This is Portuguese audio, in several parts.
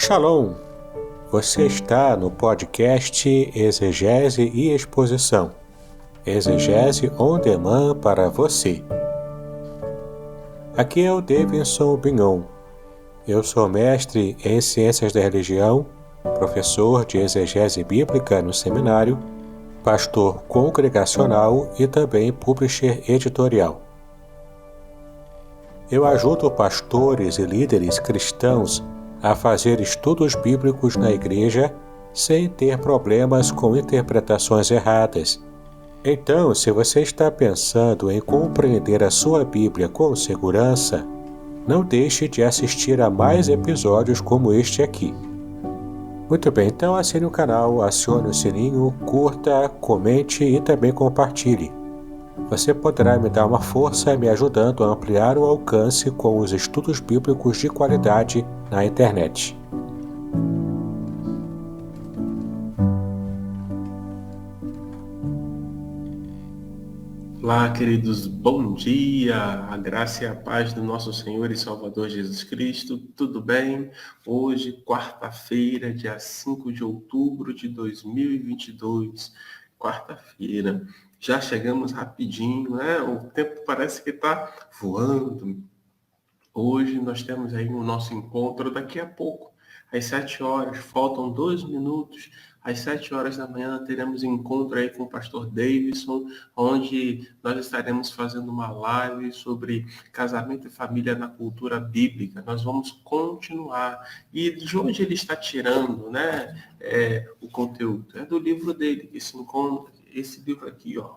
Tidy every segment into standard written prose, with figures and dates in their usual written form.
Shalom! Você está no podcast Exegese e Exposição. Exegese on demand para você. Aqui é o Davidson Bignon. Eu sou mestre em Ciências da Religião, professor de Exegese Bíblica no seminário, pastor congregacional e também publisher editorial. Eu ajudo pastores e líderes cristãos a fazer estudos bíblicos na igreja sem ter problemas com interpretações erradas. Então, se você está pensando em compreender a sua Bíblia com segurança, não deixe de assistir a mais episódios como este aqui. Muito bem, então assine o canal, acione o sininho, curta, comente e também compartilhe. Você poderá me dar uma força me ajudando a ampliar o alcance com os estudos bíblicos de qualidade na internet. Olá, queridos, bom dia! A graça e a paz do nosso Senhor e Salvador Jesus Cristo, tudo bem? Hoje, quarta-feira, dia 5 de outubro de 2022, quarta-feira. Já chegamos rapidinho, né? O tempo parece que está voando. Hoje nós temos aí o nosso encontro daqui a pouco, às 7 horas, faltam 2 minutos. Às 7 horas da manhã teremos encontro aí com o pastor Davidson, onde nós estaremos fazendo uma live sobre casamento e família na cultura bíblica. Nós vamos continuar. E de onde ele está tirando, né, o conteúdo? É do livro dele, que se encontra, esse livro aqui, ó.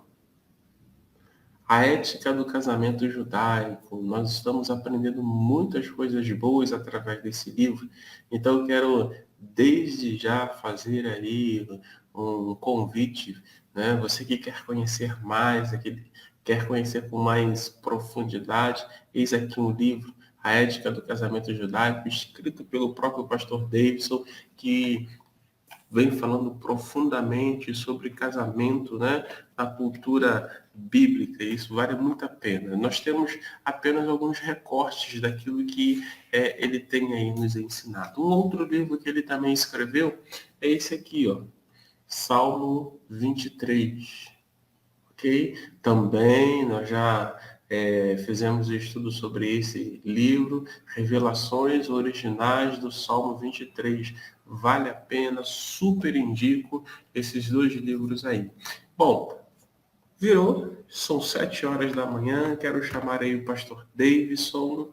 A ética do casamento judaico. Nós estamos aprendendo muitas coisas boas através desse livro. Então, eu quero, desde já, fazer aí um convite, né? Você que quer conhecer mais, aquele quer conhecer com mais profundidade, eis aqui um livro, A Ética do Casamento Judaico, escrito pelo próprio pastor Davidson, que vem falando profundamente sobre casamento, né, na cultura bíblica. Isso vale muito a pena. Nós temos apenas alguns recortes daquilo que ele tem aí nos ensinado. Um outro livro que ele também escreveu é esse aqui, ó, Salmo 23. Ok? Também nós já fizemos estudo sobre esse livro, Revelações Originais do Salmo 23. Vale a pena, super indico esses dois livros aí. Bom, virou, são 7 horas da manhã, quero chamar aí o pastor Davidson.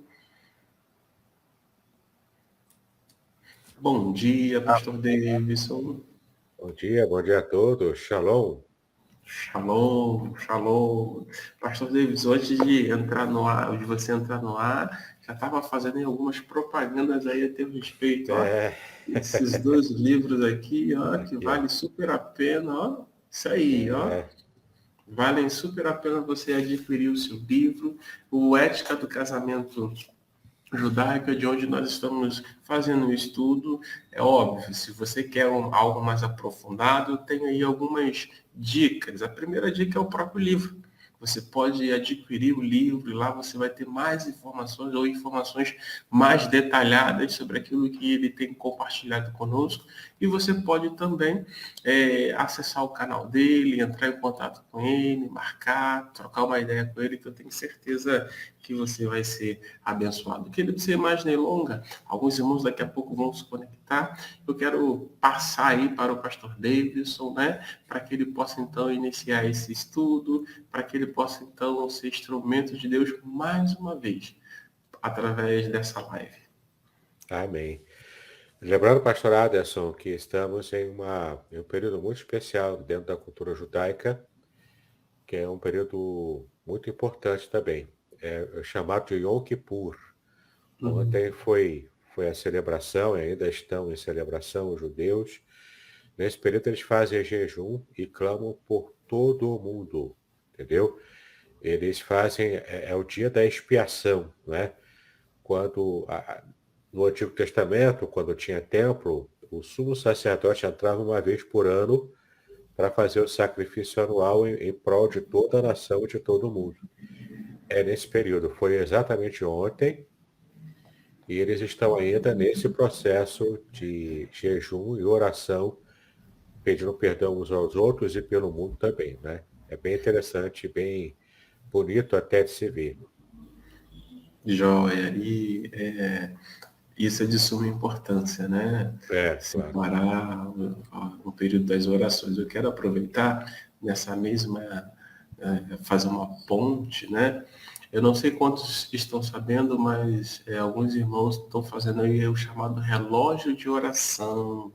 Bom dia, pastor Davidson. Bom dia a todos, Shalom. Shalom, shalom. Pastor Davis, antes de entrar no ar, de você entrar no ar, já estava fazendo aí algumas propagandas aí a teu respeito, ó. É, Esses dois livros aqui, ó, que aqui, ó. vale super a pena, ó. Isso aí, ó. É, Valem super a pena você adquirir o seu livro, o Ética do Casamento Judaica, de onde nós estamos fazendo o estudo. É óbvio, se você quer algo mais aprofundado, tem aí algumas dicas. A primeira dica é o próprio livro. Você pode adquirir o livro e lá você vai ter mais informações ou informações mais detalhadas sobre aquilo que ele tem compartilhado conosco. E você pode também acessar o canal dele, entrar em contato com ele, marcar, trocar uma ideia com ele, que eu tenho certeza que você vai ser abençoado. Querido, sem mais delongas, alguns irmãos daqui a pouco vão se conectar. Eu quero passar aí para o pastor Davidson, né, para que ele possa então iniciar esse estudo, para que ele possa então ser instrumento de Deus mais uma vez, através dessa live. amém. Lembrando, pastor Aderson, que estamos em um período muito especial dentro da cultura judaica, que é um período muito importante também. É chamado de Yom Kippur. Uhum. Ontem foi a celebração, e ainda estão em celebração os judeus. Nesse período eles fazem jejum e clamam por todo o mundo, entendeu? Eles fazem, é o dia da expiação, né? Quando, no Antigo Testamento, quando tinha templo, o sumo sacerdote entrava uma vez por ano para fazer o sacrifício anual em prol de toda a nação e de todo o mundo. É nesse período, foi exatamente ontem, E eles estão ainda nesse processo de jejum e oração, pedindo perdão uns aos outros e pelo mundo também, né? É bem interessante, bem bonito até de se ver. Joia. Isso é de suma importância, né? É, claro. Separar o período das orações. Eu quero aproveitar nessa mesma, fazer uma ponte, né? Eu não sei quantos estão sabendo, mas alguns irmãos estão fazendo aí o chamado relógio de oração,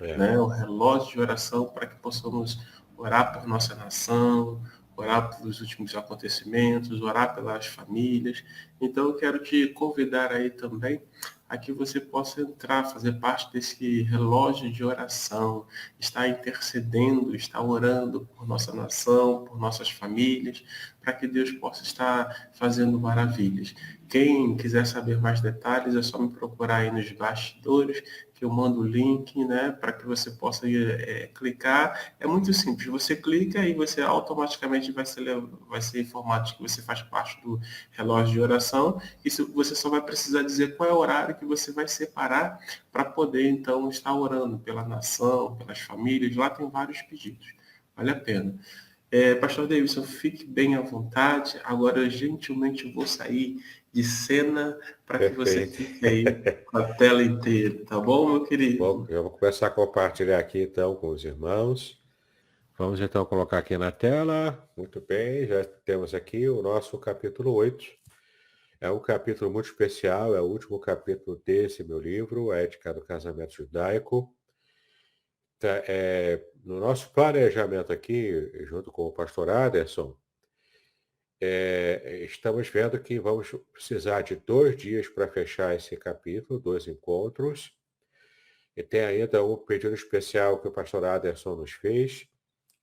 É. né? O relógio de oração para que possamos orar por nossa nação, orar pelos últimos acontecimentos, orar pelas famílias. Então eu quero te convidar aí também a que você possa entrar, fazer parte desse relógio de oração, estar intercedendo, estar orando por nossa nação, por nossas famílias, para que Deus possa estar fazendo maravilhas. Quem quiser saber mais detalhes, é só me procurar aí nos bastidores, que eu mando o link, né, para que você possa clicar. É muito simples, você clica e você automaticamente vai ser informado de que você faz parte do relógio de oração. Isso você só vai precisar dizer qual é o horário que você vai separar para poder, então, estar orando pela nação, pelas famílias. Lá tem vários pedidos. Vale a pena. Pastor Davidson, fique bem à vontade. Agora, eu gentilmente vou sair de cena para que você Perfeito. fique aí com a tela inteira, tá bom, meu Bom, querido? eu vou começar a compartilhar aqui então com os irmãos. Vamos então colocar aqui na tela. Muito bem, já temos aqui o nosso capítulo 8. É um capítulo muito especial, é o último capítulo desse meu livro, A Ética do Casamento Judaico. No nosso planejamento aqui, junto com o pastor Aderson, estamos vendo que vamos precisar de 2 dias para fechar esse capítulo, 2 encontros. E tem ainda um pedido especial que o pastor Aderson nos fez.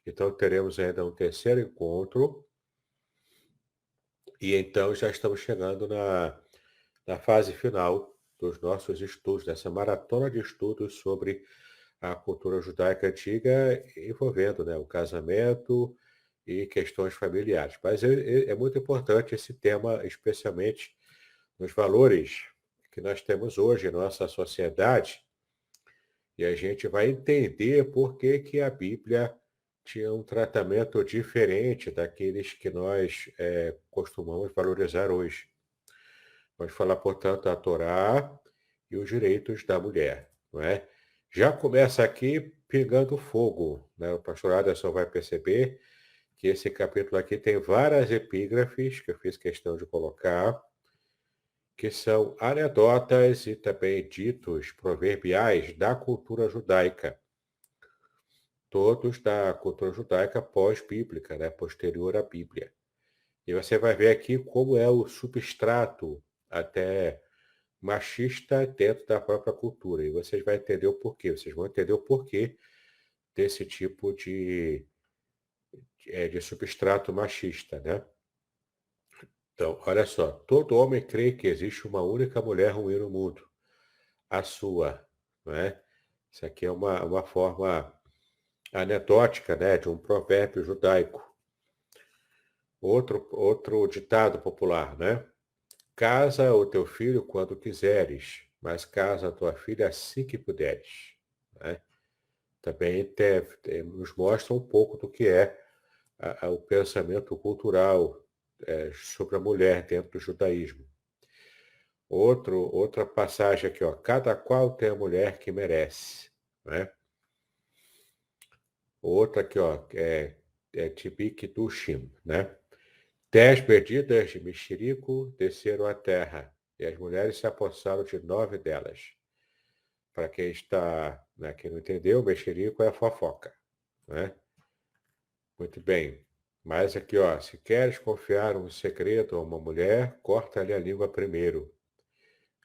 Então teremos ainda um terceiro encontro. E então já estamos chegando na fase final dos nossos estudos, dessa maratona de estudos sobre a cultura judaica antiga, envolvendo, né, o casamento e questões familiares. Mas é muito importante esse tema, especialmente nos valores que nós temos hoje em nossa sociedade, e a gente vai entender por que que a Bíblia tinha um tratamento diferente daqueles que nós costumamos valorizar hoje. Vamos falar, portanto, da Torá e os direitos da mulher, não é? Já começa aqui pegando fogo, né? O pastor Aderson vai perceber que esse capítulo aqui tem várias epígrafes que eu fiz questão de colocar, que são anedotas e também ditos proverbiais da cultura judaica, todos da cultura judaica pós-bíblica, né? Posterior à Bíblia. E você vai ver aqui como é o substrato até machista dentro da própria cultura. E vocês vão entender o porquê. Vocês vão entender o porquê desse tipo de substrato machista, né? Então, olha só. Todo homem crê que existe uma única mulher ruim no mundo. A sua, não é? Isso aqui é uma forma anedótica, né, de um provérbio judaico. Outro ditado popular, né? Casa o teu filho quando quiseres, mas casa a tua filha assim que puderes, né? Também nos mostra um pouco do que é o pensamento cultural sobre a mulher dentro do judaísmo. Outra passagem aqui, ó, cada qual tem a mulher que merece, né? Outra aqui, ó, Tibik Dushim, né? 10 medidas de mexerico desceram à terra, e as mulheres se apossaram de 9 delas. Para quem está, né, quem não entendeu, mexerico é a fofoca, né? Muito bem. Mas aqui, ó, se queres confiar um segredo a uma mulher, corta-lhe a língua primeiro.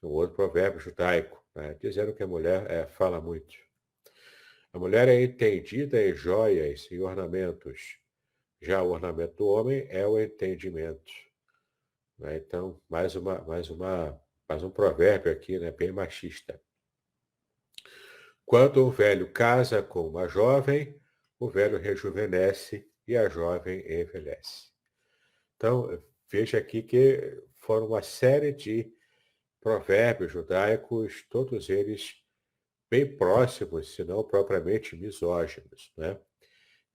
Um outro provérbio judaico, né, dizendo que a mulher fala muito. A mulher é entendida em joias e ornamentos. Já o ornamento do homem é o entendimento, né? Então, mais um provérbio aqui, né, bem machista. Quando o velho casa com uma jovem, o velho rejuvenesce e a jovem envelhece. Então, veja aqui que foram uma série de provérbios judaicos, todos eles bem próximos, se não propriamente misóginos, né?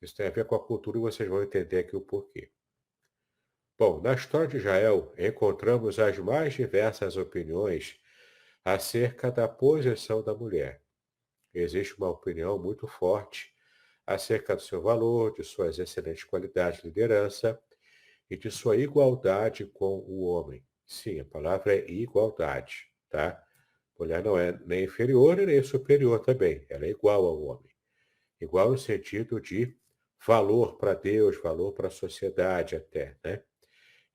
Isso tem a ver com a cultura e vocês vão entender aqui o porquê. Bom, na história de Israel, encontramos as mais diversas opiniões acerca da posição da mulher. Existe uma opinião muito forte acerca do seu valor, de suas excelentes qualidades de liderança e de sua igualdade com o homem. Sim, a palavra é igualdade, tá? A mulher não é nem inferior e nem superior também, ela é igual ao homem. Igual no sentido de valor para Deus, valor para a sociedade até, né?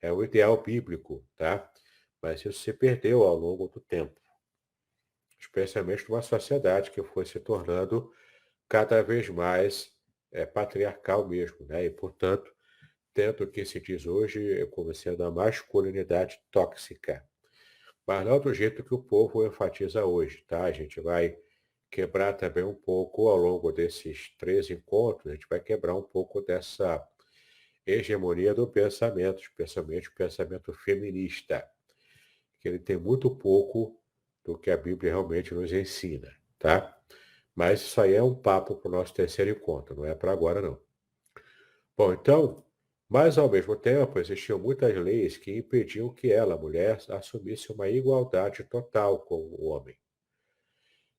É o ideal bíblico, tá? Mas isso se perdeu ao longo do tempo, especialmente numa sociedade que foi se tornando cada vez mais patriarcal mesmo, né? E, portanto, tendo o que se diz hoje como sendo a masculinidade tóxica. Mas não do jeito que o povo enfatiza hoje, tá? A gente vai quebrar também um pouco ao longo desses 13 encontros, a gente vai quebrar um pouco dessa hegemonia do pensamento, especialmente o pensamento feminista, que ele tem muito pouco do que a Bíblia realmente nos ensina, tá? Mas isso aí é um papo para o nosso terceiro encontro, não é para agora não. Bom, então, mas ao mesmo tempo existiam muitas leis que impediam que ela, a mulher, assumisse uma igualdade total com o homem.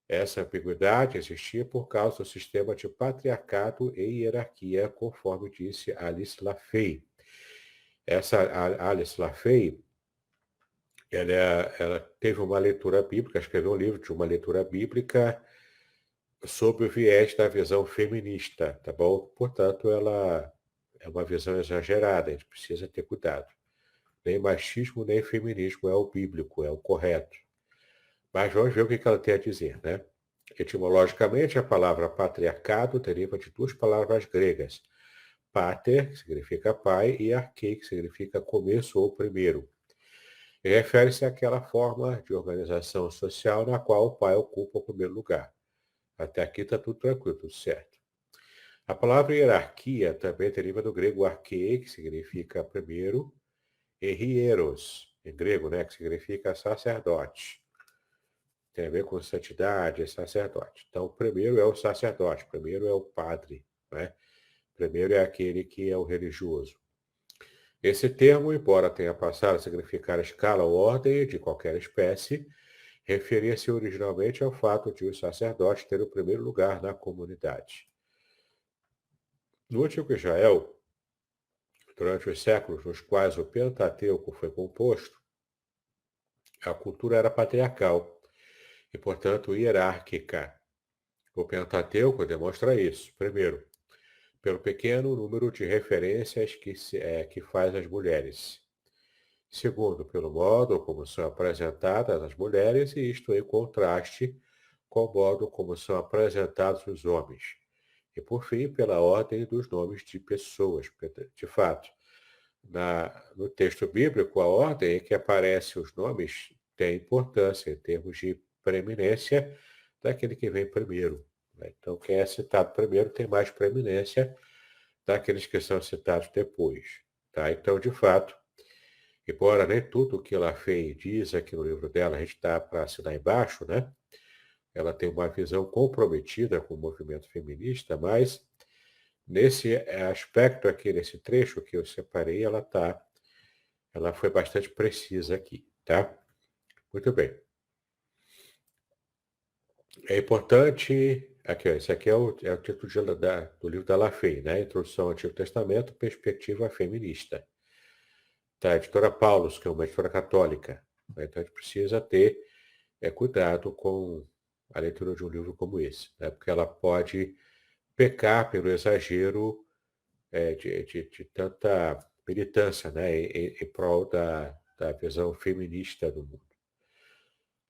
Essa ambiguidade existia por causa do sistema de patriarcado e hierarquia, conforme disse Alice Lafay. Alice Lafay, ela teve uma leitura bíblica, escreveu um livro de uma leitura bíblica sob o viés da visão feminista, tá bom? Portanto, ela é uma visão exagerada, a gente precisa ter cuidado. Nem machismo, nem feminismo é o bíblico, é o correto. Mas vamos ver o que ela tem a dizer, né? Etimologicamente, a palavra patriarcado deriva de duas palavras gregas. Pater, que significa pai, e arque, que significa começo ou primeiro. E refere-se àquela forma de organização social na qual o pai ocupa o primeiro lugar. Até aqui está tudo tranquilo, tudo certo. A palavra hierarquia também deriva do grego arque, que significa primeiro, e hieros, em grego, né, que significa sacerdote. Tem a ver com santidade e sacerdote. Então, o primeiro é o sacerdote, primeiro é o padre, né? Primeiro é aquele que é o religioso. Esse termo, embora tenha passado a significar escala ou ordem de qualquer espécie, referia-se originalmente ao fato de os sacerdotes terem o primeiro lugar na comunidade. No antigo Israel, durante os séculos nos quais o Pentateuco foi composto, a cultura era patriarcal e, portanto, hierárquica. O Pentateuco demonstra isso. Primeiro, pelo pequeno número de referências que faz as mulheres. Segundo, pelo modo como são apresentadas as mulheres, e isto em contraste com o modo como são apresentados os homens. E, por fim, pela ordem dos nomes de pessoas, porque, de fato, no texto bíblico, a ordem em que aparecem os nomes tem importância em termos de preeminência daquele que vem primeiro, né? Então, quem é citado primeiro tem mais preeminência daqueles que são citados depois. Tá? Então, de fato, embora nem tudo o que ela fez diz aqui no livro dela, a gente está para assinar embaixo, né? Ela tem uma visão comprometida com o movimento feminista, mas nesse aspecto aqui, nesse trecho que eu separei, ela foi bastante precisa aqui, tá? Muito bem. É importante, aqui, ó, esse aqui é o título do livro da Lafay, né? Introdução ao Antigo Testamento, perspectiva feminista. Da editora Paulus, que é uma editora católica, né? Então a gente precisa ter cuidado com a leitura de um livro como esse, né? Porque ela pode pecar pelo exagero de tanta militância, né? Em prol da visão feminista do mundo.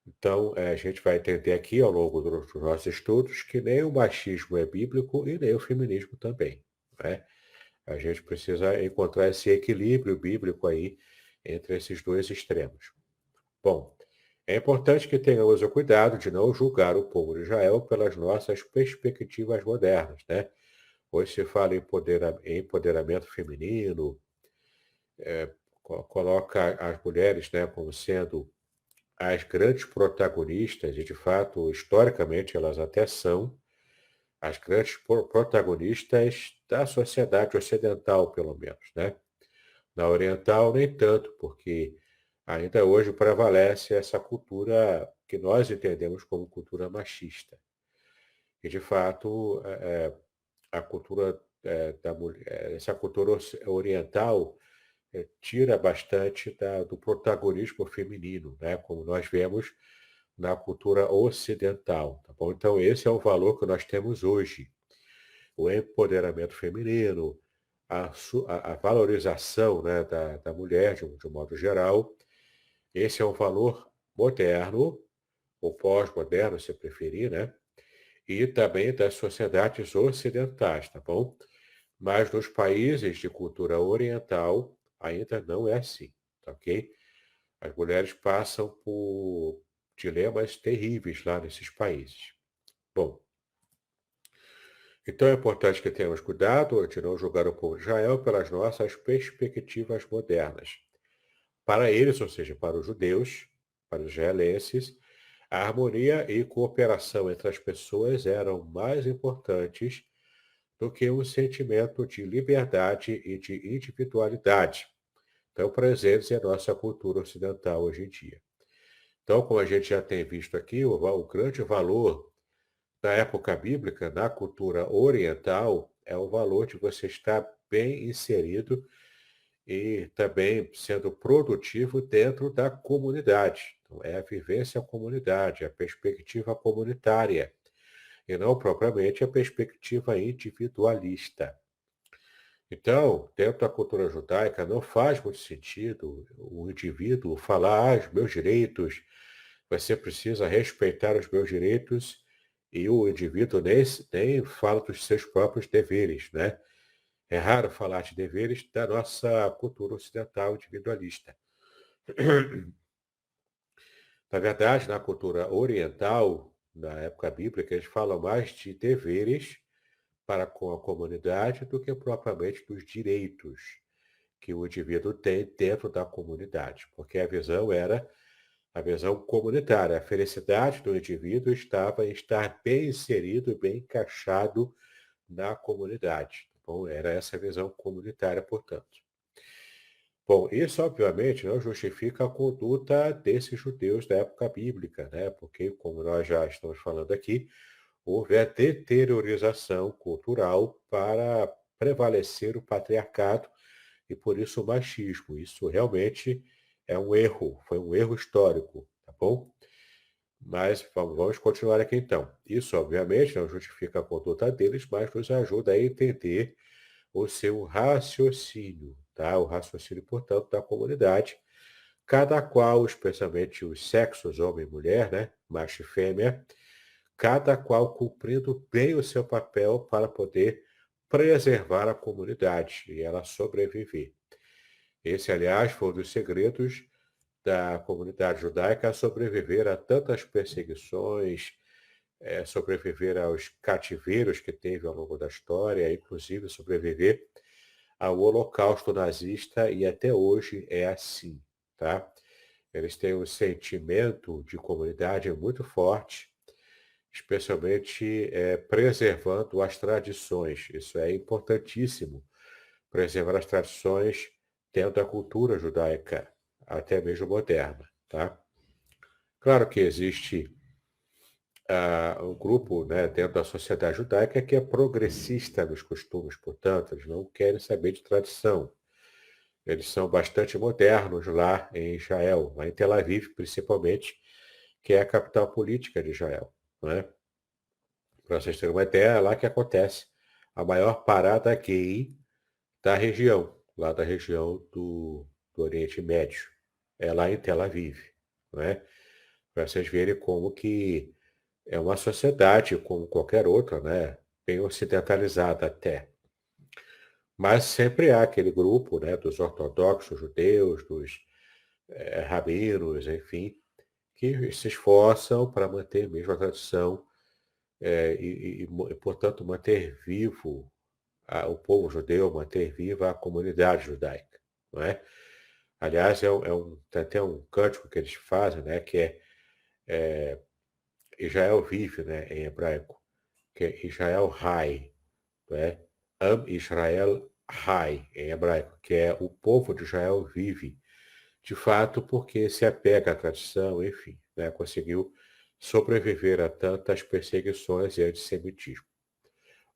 Então, a gente vai entender aqui, ao longo dos nossos estudos, que nem o machismo é bíblico e nem o feminismo também, né? A gente precisa encontrar esse equilíbrio bíblico aí entre esses dois extremos. Bom, é importante que tenhamos o cuidado de não julgar o povo de Israel pelas nossas perspectivas modernas, né? Hoje se fala em empoderamento feminino, coloca as mulheres, né, como sendo as grandes protagonistas, e de fato, historicamente elas até são, as grandes protagonistas da sociedade ocidental, pelo menos, né? Na oriental, nem tanto, porque ainda hoje prevalece essa cultura que nós entendemos como cultura machista. E, de fato, a cultura da mulher, essa cultura oriental tira bastante do protagonismo feminino, né? Como nós vemos na cultura ocidental. Tá bom? Então, esse é o valor que nós temos hoje. O empoderamento feminino, a valorização, né, da mulher, de um modo geral. Esse é um valor moderno, ou pós-moderno, se preferir, né? E também das sociedades ocidentais, tá bom? Mas nos países de cultura oriental ainda não é assim, tá ok? As mulheres passam por dilemas terríveis lá nesses países. Bom, então é importante que tenhamos cuidado de não julgar o povo de Israel pelas nossas perspectivas modernas. Para eles, ou seja, para os judeus, para os israelenses, a harmonia e cooperação entre as pessoas eram mais importantes do que um sentimento de liberdade e de individualidade, tão presentes em nossa cultura ocidental hoje em dia. Então, como a gente já tem visto aqui, o grande valor da época bíblica, na cultura oriental, é o valor de você estar bem inserido e também sendo produtivo dentro da comunidade. Então, é a vivência comunidade, a perspectiva comunitária, e não propriamente a perspectiva individualista. Então, dentro da cultura judaica, não faz muito sentido o indivíduo falar, os meus direitos, você precisa respeitar os meus direitos, e o indivíduo nem fala dos seus próprios deveres, né? É raro falar de deveres da nossa cultura ocidental individualista. Na verdade, na cultura oriental, na época bíblica, eles falam mais de deveres para com a comunidade do que propriamente dos direitos que o indivíduo tem dentro da comunidade, porque a visão era a visão comunitária. A felicidade do indivíduo estava em estar bem inserido, bem encaixado na comunidade. Bom, era essa a visão comunitária, portanto. Bom, isso obviamente não justifica a conduta desses judeus da época bíblica, né? Porque, como nós já estamos falando aqui, houve a deteriorização cultural para prevalecer o patriarcado e, por isso, o machismo. Isso realmente é um erro, foi um erro histórico, tá bom? Mas vamos continuar aqui então. Isso, obviamente, não justifica a conduta deles, mas nos ajuda a entender o seu raciocínio, tá? O raciocínio, portanto, da comunidade, cada qual, especialmente os sexos, homem e mulher, né? Macho e fêmea, cada qual cumprindo bem o seu papel para poder preservar a comunidade e ela sobreviver. Esse, aliás, foi um dos segredos da comunidade judaica a sobreviver a tantas perseguições, sobreviver aos cativeiros que teve ao longo da história, inclusive sobreviver ao Holocausto nazista, e até hoje é assim, tá? Eles têm um sentimento de comunidade muito forte, especialmente preservando as tradições. Isso é importantíssimo, preservar as tradições dentro da cultura judaica, até mesmo moderna, tá? Claro que existe um grupo, né, dentro da sociedade judaica que é progressista nos costumes, portanto, eles não querem saber de tradição. Eles são bastante modernos lá em Israel, lá em Tel Aviv, principalmente, que é a capital política de Israel, né? Para vocês terem uma ideia, é lá que acontece a maior parada gay da região, lá da região do Oriente Médio. É lá em Tel Aviv, né? Para vocês verem como que é uma sociedade como qualquer outra, né? Bem ocidentalizada até. Mas sempre há aquele grupo, né, dos ortodoxos judeus, dos rabinos, enfim, que se esforçam para manter mesmo a tradição portanto, manter vivo o povo judeu, manter viva a comunidade judaica, não é? Aliás, tem até um cântico que eles fazem, né, que é Israel vive, né, em hebraico, que é Israel Hai, né? Am Israel Hai, em hebraico, que é o povo de Israel vive, de fato, porque se apega à tradição, enfim, né, conseguiu sobreviver a tantas perseguições e antissemitismo.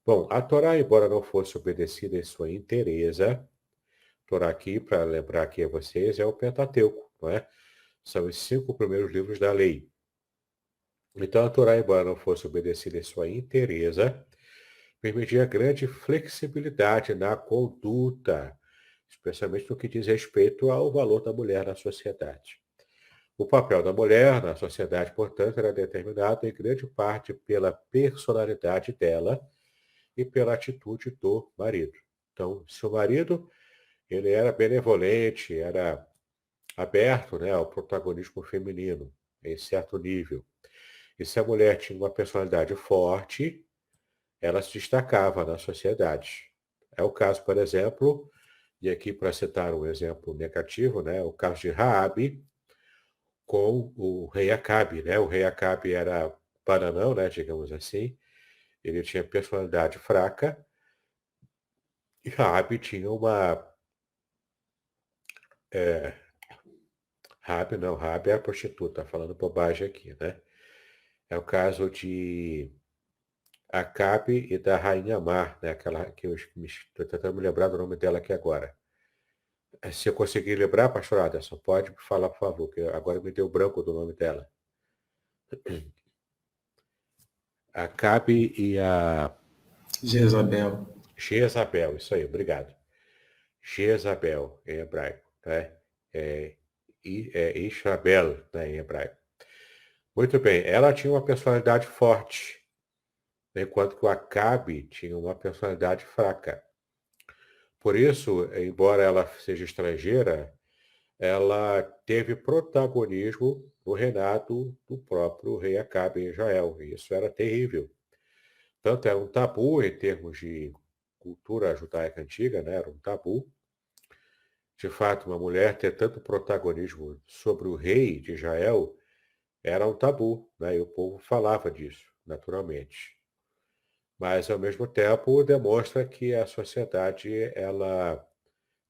Bom, a Torá, embora não fosse obedecida em sua inteireza, Torá aqui, para lembrar aqui a vocês, é o Pentateuco, não é? São os 5 primeiros livros da lei. Então, a Torá, embora não fosse obedecida em sua inteireza, permitia grande flexibilidade na conduta, especialmente no que diz respeito ao valor da mulher na sociedade. O papel da mulher na sociedade, portanto, era determinado em grande parte pela personalidade dela e pela atitude do marido. Então, se o marido ele era benevolente, era aberto, né, ao protagonismo feminino, em certo nível, e se a mulher tinha uma personalidade forte, ela se destacava na sociedade. É o caso, por exemplo, e aqui para citar um exemplo negativo, né, o caso de Raabe com o rei Acabe, né? O rei Acabe era bananão, né, digamos assim. Ele tinha personalidade fraca e Raabe tinha uma Raabe não, Raabe é a prostituta, tá falando bobagem aqui, né? É o caso de Acabe e da rainha Mar, né? Aquela que eu estou tentando me lembrar do nome dela aqui agora. Se eu conseguir lembrar, pastor Aderson, pode falar, por favor, que agora me deu branco do nome dela. Acabe e a Jezabel. Jezabel, isso aí, obrigado. Jezabel, em hebraico, né? É, Isabel, né, em hebraico. Muito bem, ela tinha uma personalidade forte, enquanto que o Acabe tinha uma personalidade fraca. Por isso, embora ela seja estrangeira, ela teve protagonismo no reinado do próprio rei Acabe em Israel. E isso era terrível. Tanto era um tabu em termos de cultura judaica antiga, né? Era um tabu. De fato, uma mulher ter tanto protagonismo sobre o rei de Israel era um tabu, né? E o povo falava disso, naturalmente. Mas, ao mesmo tempo, demonstra que a sociedade, ela,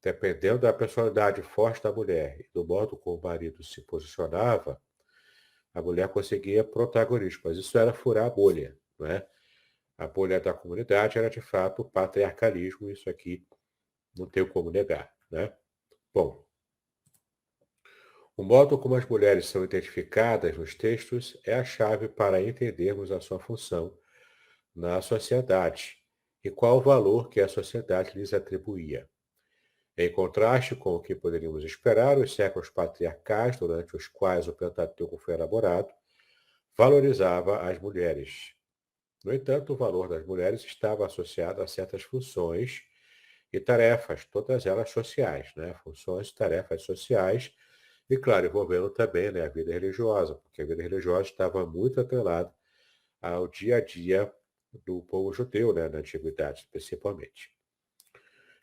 dependendo da personalidade forte da mulher e do modo como o marido se posicionava, a mulher conseguia protagonismo. Mas isso era furar a bolha, não é? A bolha da comunidade era, de fato, o patriarcalismo, isso aqui não tem como negar, né? Bom, o modo como as mulheres são identificadas nos textos é a chave para entendermos a sua função na sociedade e qual o valor que a sociedade lhes atribuía. Em contraste com o que poderíamos esperar, os séculos patriarcais, durante os quais o Pentateuco foi elaborado, valorizava as mulheres. No entanto, o valor das mulheres estava associado a certas funções e tarefas, todas elas sociais, né? Funções e tarefas sociais, e claro, envolvendo também, né, a vida religiosa, porque a vida religiosa estava muito atrelada ao dia a dia do povo judeu, né, na antiguidade, principalmente.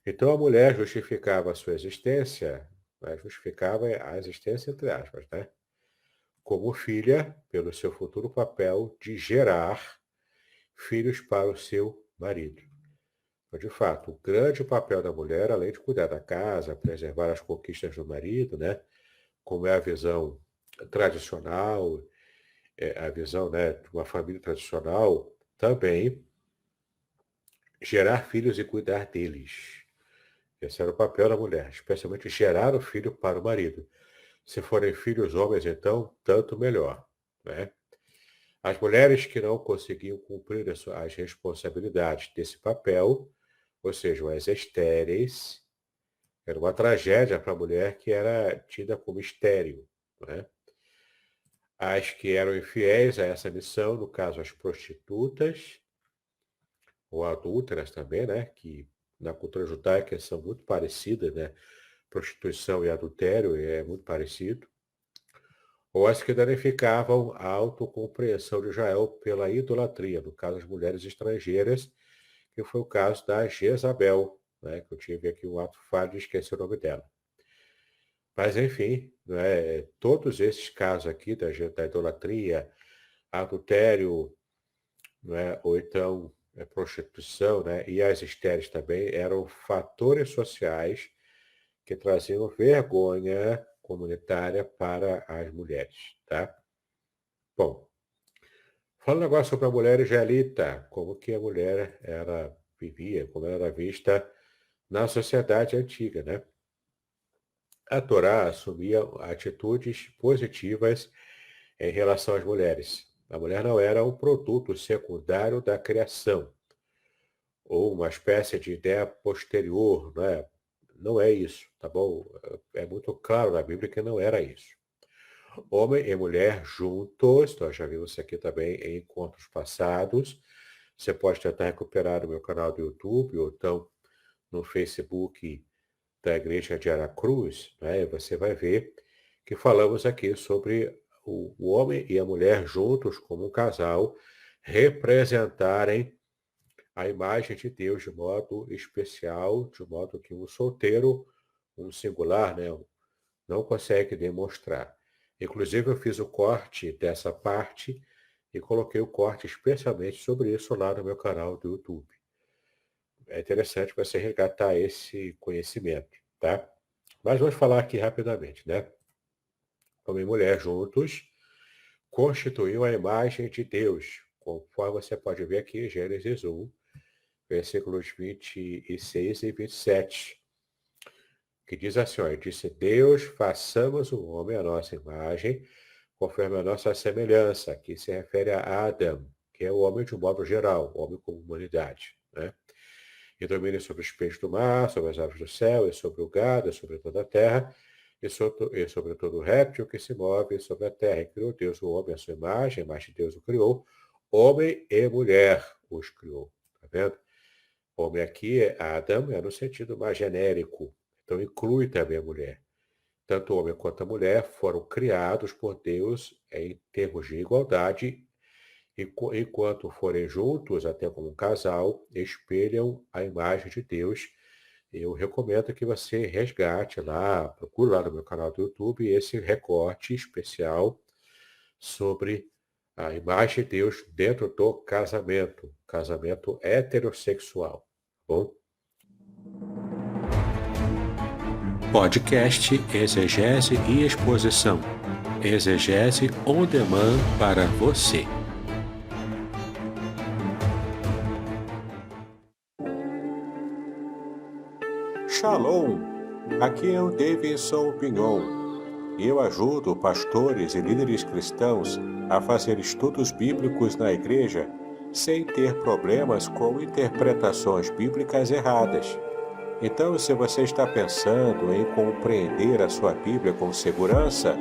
Então a mulher justificava a sua existência, né, justificava a existência entre aspas, né, como filha, pelo seu futuro papel de gerar filhos para o seu marido. Mas, de fato, o grande papel da mulher, além de cuidar da casa, preservar as conquistas do marido, né, como é a visão tradicional, a visão, né, de uma família tradicional, também gerar filhos e cuidar deles. Esse era o papel da mulher, especialmente gerar o filho para o marido. Se forem filhos homens, então, tanto melhor, né? As mulheres que não conseguiam cumprir as responsabilidades desse papel, ou seja, as estéreis, era uma tragédia para a mulher que era tida como estéril, né? As que eram infiéis a essa missão, no caso as prostitutas, ou adúlteras também, né? Que na cultura judaica são muito parecidas, né? Prostituição e adultério é muito parecido. Ou as que danificavam a autocompreensão de Israel pela idolatria, no caso as mulheres estrangeiras, que foi o caso da Jezabel, né? Que eu tive aqui um ato falho de esquecer o nome dela. Mas, enfim, né, todos esses casos aqui da idolatria, adultério, né, ou então prostituição, né, e as estéreis também, eram fatores sociais que traziam vergonha comunitária para as mulheres, tá? Bom, falando agora sobre a mulher israelita, como que a mulher era vivia, como ela era vista na sociedade antiga, né? A Torá assumia atitudes positivas em relação às mulheres. A mulher não era um produto secundário da criação, ou uma espécie de ideia posterior, não é? Não é isso, tá bom? É muito claro na Bíblia que não era isso. Homem e mulher juntos, nós já vimos isso aqui também em encontros passados. Você pode tentar recuperar no meu canal do YouTube, ou então no Facebook da Igreja de Aracruz, né? Você vai ver que falamos aqui sobre o homem e a mulher juntos como um casal representarem a imagem de Deus de modo especial, de modo que um solteiro, um singular, né, não consegue demonstrar. Inclusive, eu fiz o corte dessa parte e coloquei o corte especialmente sobre isso lá no meu canal do YouTube. É interessante você resgatar esse conhecimento, tá? Mas vamos falar aqui rapidamente, né? Homem e mulher juntos constituíam a imagem de Deus, conforme você pode ver aqui em Gênesis 1, versículos 26 e 27, que diz assim, ó, disse Deus, façamos o homem à nossa imagem, conforme a nossa semelhança, que se refere a Adão, que é o homem de um modo geral, o homem como humanidade, né? E domine sobre os peixes do mar, sobre as aves do céu, e sobre o gado, e sobre toda a terra, e sobre todo o réptil que se move sobre a terra. E criou Deus o homem à sua imagem, mas Deus o criou, homem e mulher os criou. Tá vendo? Homem aqui, Adão, é no sentido mais genérico, então inclui também a mulher. Tanto o homem quanto a mulher foram criados por Deus em termos de igualdade e, enquanto forem juntos, até como um casal, espelham a imagem de Deus. Eu recomendo que você resgate lá, procure lá no meu canal do YouTube esse recorte especial sobre a imagem de Deus dentro do casamento heterossexual, tá bom? Podcast Exegese e Exposição. Exegese on demand para você. Shalom! Aqui é o Davidson Pignon. Eu ajudo pastores e líderes cristãos a fazer estudos bíblicos na igreja sem ter problemas com interpretações bíblicas erradas. Então, se você está pensando em compreender a sua Bíblia com segurança,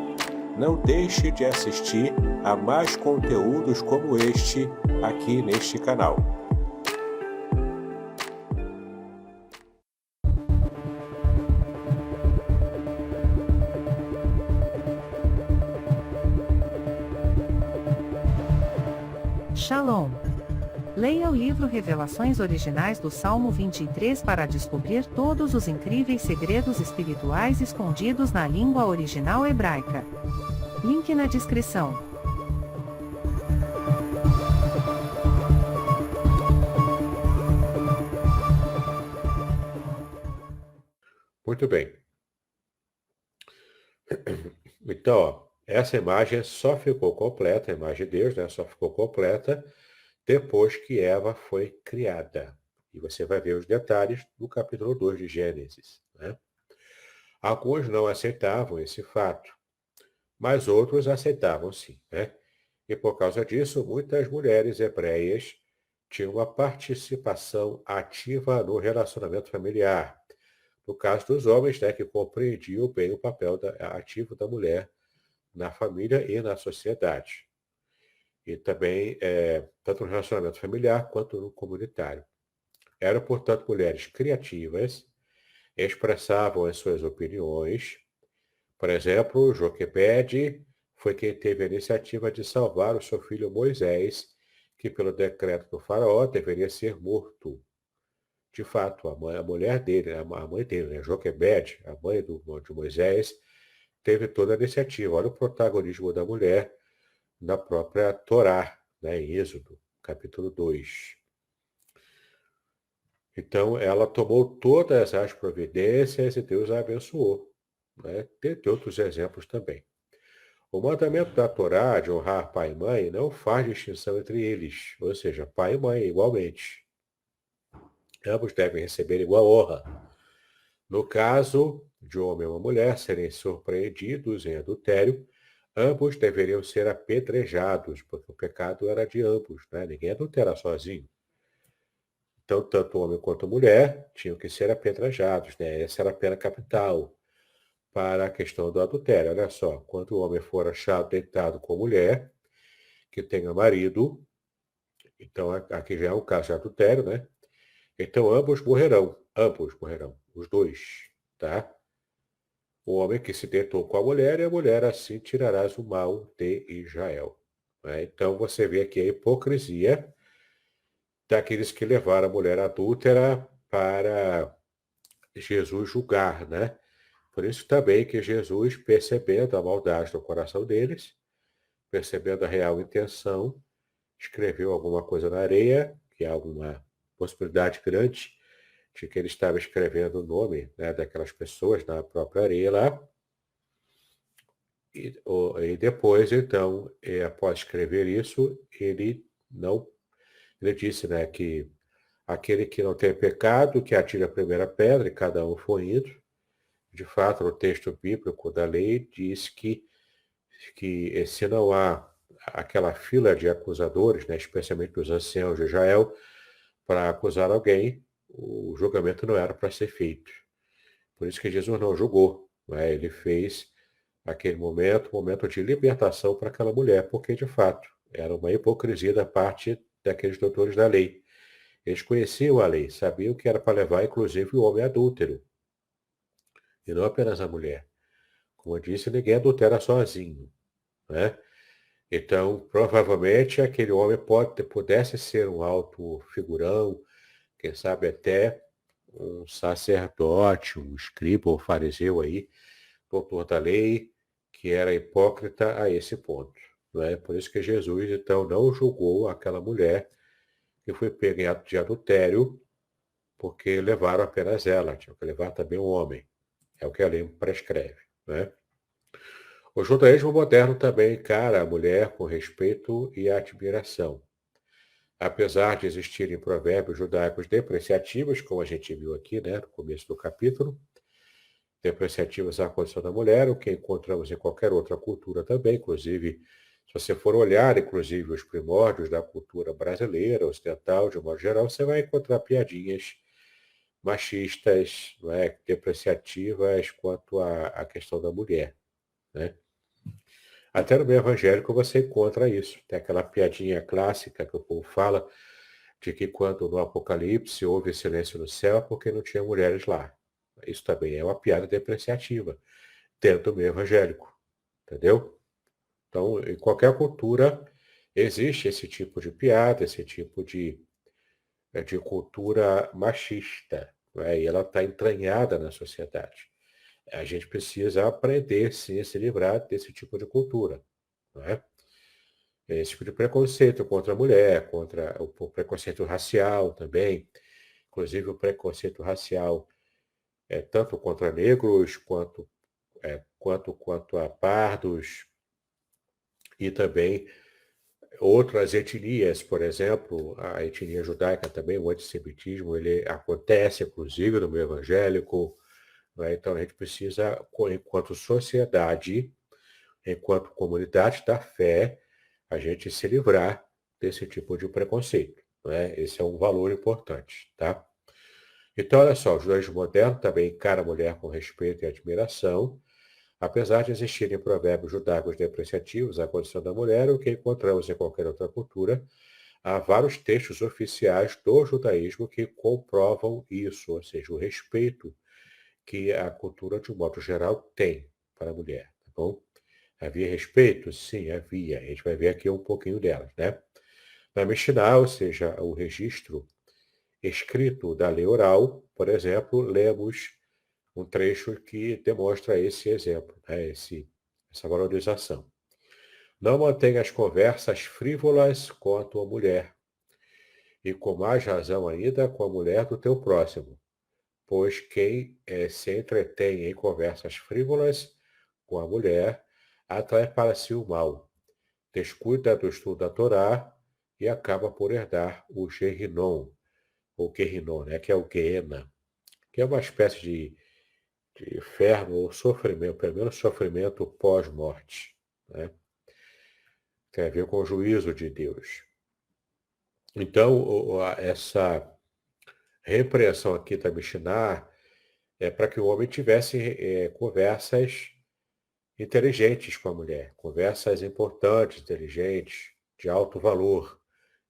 não deixe de assistir a mais conteúdos como este aqui neste canal. Shalom! Leia o livro Revelações Originais do Salmo 23 para descobrir todos os incríveis segredos espirituais escondidos na língua original hebraica. Link na descrição. Muito bem. Então, ó, essa imagem só ficou completa, a imagem de Deus, né, só ficou completa depois que Eva foi criada. E você vai ver os detalhes no capítulo 2 de Gênesis, né? Alguns não aceitavam esse fato, mas outros aceitavam sim, né? E por causa disso, muitas mulheres hebreias tinham uma participação ativa no relacionamento familiar. No caso dos homens, né, que compreendiam bem o papel ativo da mulher na família e na sociedade. E também, tanto no relacionamento familiar quanto no comunitário. Eram, portanto, mulheres criativas, expressavam as suas opiniões. Por exemplo, Joquebede foi quem teve a iniciativa de salvar o seu filho Moisés, que pelo decreto do faraó deveria ser morto. De fato, a mulher dele, a mãe dele, né, Joquebede, a mãe de Moisés, teve toda a iniciativa. Olha o protagonismo da mulher na própria Torá, né, em Êxodo, capítulo 2. Então, ela tomou todas as providências e Deus a abençoou. Né? Tem outros exemplos também. O mandamento da Torá de honrar pai e mãe não faz distinção entre eles, ou seja, pai e mãe igualmente. Ambos devem receber igual honra. No caso de um homem e uma mulher serem surpreendidos em adultério, ambos deveriam ser apedrejados, porque o pecado era de ambos, né? Ninguém adultera sozinho. Então, tanto o homem quanto a mulher tinham que ser apedrejados, né? Essa era a pena capital para a questão do adultério. Olha só, quando o homem for achado deitado com a mulher, que tenha marido, então aqui já é um caso de adultério, né? Então ambos morrerão, os dois, tá? O homem que se deitou com a mulher e a mulher assim tirarás o mal de Israel. Né? Então você vê aqui a hipocrisia daqueles que levaram a mulher adúltera para Jesus julgar, né? Por isso também que Jesus, percebendo a maldade no coração deles, percebendo a real intenção, escreveu alguma coisa na areia, que há uma possibilidade grande de que ele estava escrevendo o nome, né, daquelas pessoas na própria areia lá. E depois, então, após escrever isso, ele disse, né, que aquele que não tem pecado, que atire a primeira pedra, e cada um foi indo. De fato, no texto bíblico da lei diz que se não há aquela fila de acusadores, né, especialmente dos anciãos de Israel, para acusar alguém, o julgamento não era para ser feito. Por isso que Jesus não julgou, né? Ele fez aquele momento de libertação para aquela mulher, porque de fato era uma hipocrisia da parte daqueles doutores da lei. Eles conheciam a lei, sabiam que era para levar inclusive o homem adúltero, e não apenas a mulher. Como eu disse, ninguém adultera sozinho, né? Então, provavelmente, aquele homem pudesse ser um alto figurão, quem sabe até um sacerdote, um escriba ou fariseu aí, doutor da lei, que era hipócrita a esse ponto. Não é? Por isso que Jesus, então, não julgou aquela mulher que foi pega em ato de adultério, porque levaram apenas ela, tinha que levar também o homem. É o que a lei prescreve. Né? O judaísmo moderno também encara a mulher com respeito e admiração. Apesar de existirem provérbios judaicos depreciativos, como a gente viu aqui, né, no começo do capítulo, depreciativos à condição da mulher, o que encontramos em qualquer outra cultura também, inclusive, se você for olhar, inclusive, os primórdios da cultura brasileira, ocidental, de um modo geral, você vai encontrar piadinhas machistas, não é, depreciativas quanto à questão da mulher. Né? Até no meio evangélico você encontra isso. Tem aquela piadinha clássica que o povo fala de que quando no Apocalipse houve silêncio no céu porque não tinha mulheres lá. Isso também é uma piada depreciativa dentro do meio evangélico. Entendeu? Então, em qualquer cultura existe esse tipo de piada, esse tipo de cultura machista. Né? E ela está entranhada na sociedade. A gente precisa aprender, sim, a se livrar desse tipo de cultura. Não é? Esse tipo de preconceito contra a mulher, contra o preconceito racial também, inclusive o preconceito racial tanto contra negros, quanto a pardos, e também outras etnias, por exemplo, a etnia judaica também, o antissemitismo, ele acontece, inclusive, no meio evangélico. Né? Então a gente precisa, enquanto sociedade, enquanto comunidade da fé, a gente se livrar desse tipo de preconceito. Né? Esse é um valor importante. Tá? Então, olha só, o judaísmo moderno também encara a mulher com respeito e admiração, apesar de existirem provérbios judaicos depreciativos à condição da mulher, o que encontramos em qualquer outra cultura, há vários textos oficiais do judaísmo que comprovam isso, ou seja, o respeito que a cultura, de um modo geral, tem para a mulher. Tá bom? Havia respeito? Sim, havia. A gente vai ver aqui um pouquinho delas, né? Na Mishnah, ou seja, o registro escrito da lei oral, por exemplo, lemos um trecho que demonstra esse exemplo, né? Essa valorização. Não mantenha as conversas frívolas com a tua mulher, e com mais razão ainda com a mulher do teu próximo, pois quem se entretém em conversas frívolas com a mulher atrai para si o mal, descuida do estudo da Torá e acaba por herdar o Gehinom, ou Gehinom, né, que é o Geena, que é uma espécie de inferno ou sofrimento, pelo menos sofrimento pós-morte, né? Tem a ver com o juízo de Deus. Então, essa repreensão aqui da Mishnah é para que o homem tivesse conversas inteligentes com a mulher, conversas importantes, inteligentes, de alto valor,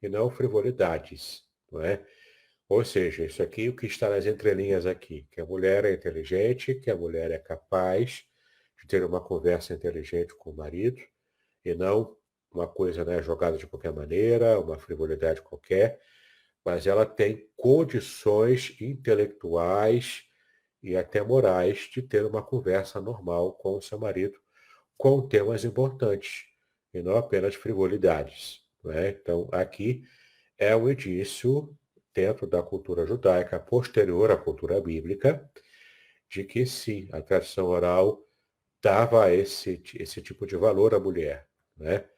e não frivolidades, não é? Ou seja, isso aqui, o que está nas entrelinhas aqui, que a mulher é inteligente, que a mulher é capaz de ter uma conversa inteligente com o marido, e não uma coisa, né, jogada de qualquer maneira, uma frivolidade qualquer, mas ela tem condições intelectuais e até morais de ter uma conversa normal com o seu marido, com temas importantes, e não apenas frivolidades, não é? Então, aqui é um indício, dentro da cultura judaica, posterior à cultura bíblica, de que sim, a tradição oral dava esse tipo de valor à mulher, né?